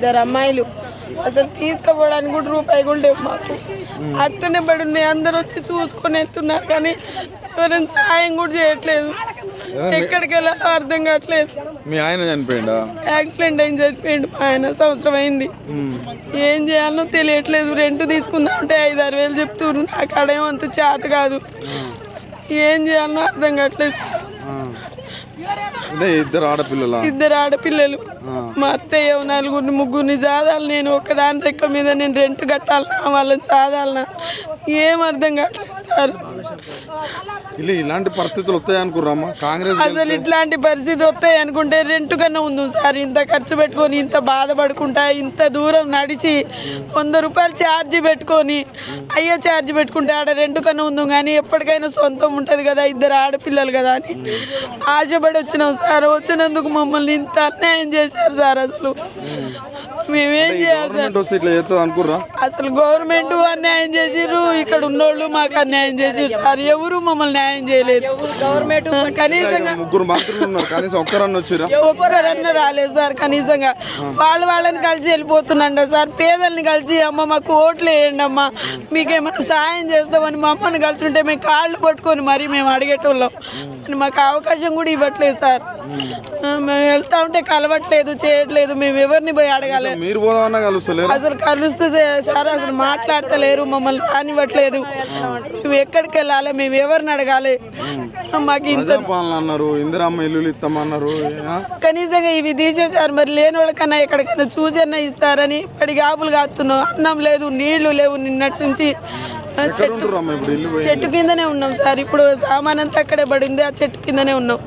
2 అమ్మాయిలు అసలు తీసుకుపోవడానికి కూడా రూపాయి కూడా లేవు మాకు. అట్టనే పడి ఉన్నాయి. అందరు వచ్చి చూసుకొని వెళ్తున్నారు కానీ ఎవరైనా సాయం కూడా చేయట్లేదు. ఎక్కడికి వెళ్ళాలో అర్థం కావట్లేదు. మీ ఆయన చనిపోయిందా? యాక్సిడెంట్ అయింది, చనిపోయిండు. మా ఆయన సంవత్సరం అయింది. ఏం చేయాలో తెలియట్లేదు. రెంట్ తీసుకుందాం అంటే 5-6 వేలు చెప్తున్నారు. నాకు అడేమో అంత చేత కాదు. ఏం చేయాలో అర్థం కావట్లేదు. ఇద్దరు ఆడపిల్లలు. మా అత్తయ్య 4-3 జాదాలు. నేను ఒకదాని రెక్క మీద నేను రెంట్ కట్టాలన్నా, వాళ్ళని చాదాలన్నా ఏం అర్థం కావట్లేదు సార్. ఇలాంటి పరిస్థితులు వస్తాయి అనుకున్నామా? కాంగ్రెస్ అసలు ఇట్లాంటి పరిస్థితి వస్తాయి అనుకుంటే రెంట్ కన్నా ఉంది సార్. ఇంత ఖర్చు పెట్టుకొని, ఇంత బాధపడుకుంటా, ఇంత దూరం నడిచి 100 రూపాయలు ఛార్జీ పెట్టుకొని, అయ్యే ఛార్జీ పెట్టుకుంటే ఆడ రెంట్ కన్నా ఉంది. కానీ ఎప్పటికైనా సొంతం ఉంటుంది కదా, 2 ఆడపిల్లలు కదా అని ఆశపడి వచ్చినాం సార్. వచ్చినందుకు మమ్మల్ని ఇంత అన్యాయం చేశారు సార్. అసలు మేమేం చేయాలి సార్? అసలు గవర్నమెంట్ అన్యాయం చేసిర్రు, ఇక్కడ ఉన్నోళ్ళు మాకు అన్యాయం చేసిర్రు సార్. ఎవరు మమ్మల్ని న్యాయం చేయలేదు. కనీసంగా ఒక్కరన్నా రాలేదు సార్. కనీసంగా వాళ్ళని కలిసి వెళ్ళిపోతున్నాండ సార్. పేదల్ని కలిసి అమ్మ మాకు ఓట్లు వేయండి అమ్మ, మీకేమన్నా సాయం చేస్తామని మా అమ్మని కలిసి ఉంటే మేము కాళ్ళు పట్టుకొని మరి మేము అడిగేటోళ్ళం. మాకు అవకాశం కూడా ఇవ్వట్లేదు సార్. మేము వెళ్తా ఉంటే కలవట్లేదు, చేయట్లేదు. మేము ఎవరిని పోయి అడగాలి? అసలు కలుస్తుంది సార్. అసలు మాట్లాడతలేరు, మమ్మల్ని రానివ్వట్లేదు. మేము ఎక్కడికి వెళ్ళాలి? మేము ఎవరిని అడగాలి? మాకు ఇంత కనీసంగా ఇవి తీసేసారు. మరి లేని వాళ్ళకన్నా ఎక్కడికైనా చూసన్నా ఇస్తారని పడి గాపులు కాస్తున్నాం. అన్నం లేదు, నీళ్లు లేవు. నిన్నటి నుంచి చెట్టు కిందనే ఉన్నాం సార్. ఇప్పుడు సామాన్ అంతా అక్కడే పడింది, ఆ చెట్టు కిందనే ఉన్నాం.